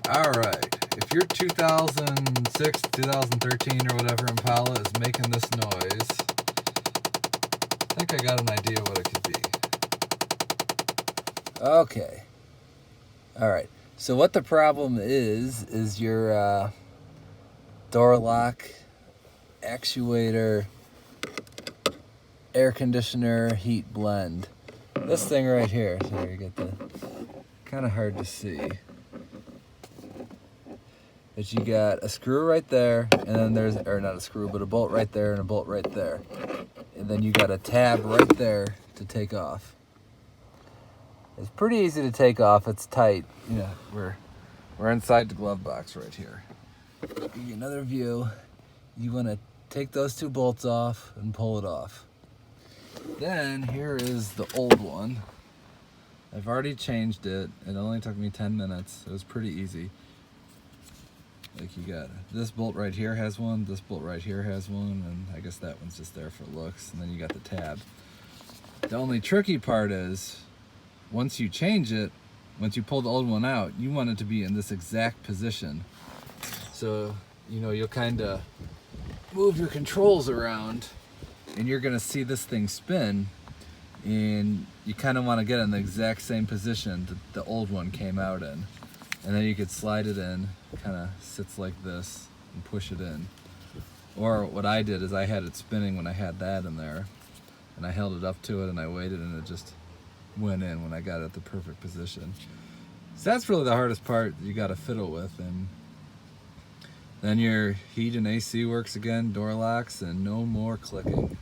Alright, if your 2006, 2013 or whatever Impala is making this noise, I think I got an idea what it could be. Okay. Alright, so what the problem is your door lock, actuator, air conditioner, heat blend. This thing right here, so you get the, kind of hard to see. But you got a screw right there, and then there's, or not a screw, but a bolt right there and a bolt right there. And then you got a tab right there to take off. It's pretty easy to take off, it's tight. Yeah, we're inside the glove box right here. Give you another view. You want to take those two bolts off and pull it off. Then here is the old one. I've already changed it. It only took me 10 minutes. It was pretty easy. Like you got this bolt right here has one, this bolt right here has one, and I guess that one's just there for looks, and then you got the tab. The only tricky part is once you change it, once you pull the old one out, you want it to be in this exact position. So, you know, you'll kind of move your controls around and you're gonna see this thing spin, and you kind of want to get in the exact same position that the old one came out in. And then you could slide it in, kind of sits like this, and push it in. Or what I did is I had it spinning when I had that in there, and I held it up to it and I waited, and it just went in when I got it at the perfect position. So that's really the hardest part you got to fiddle with. And then your heat and AC works again, door locks, and no more clicking.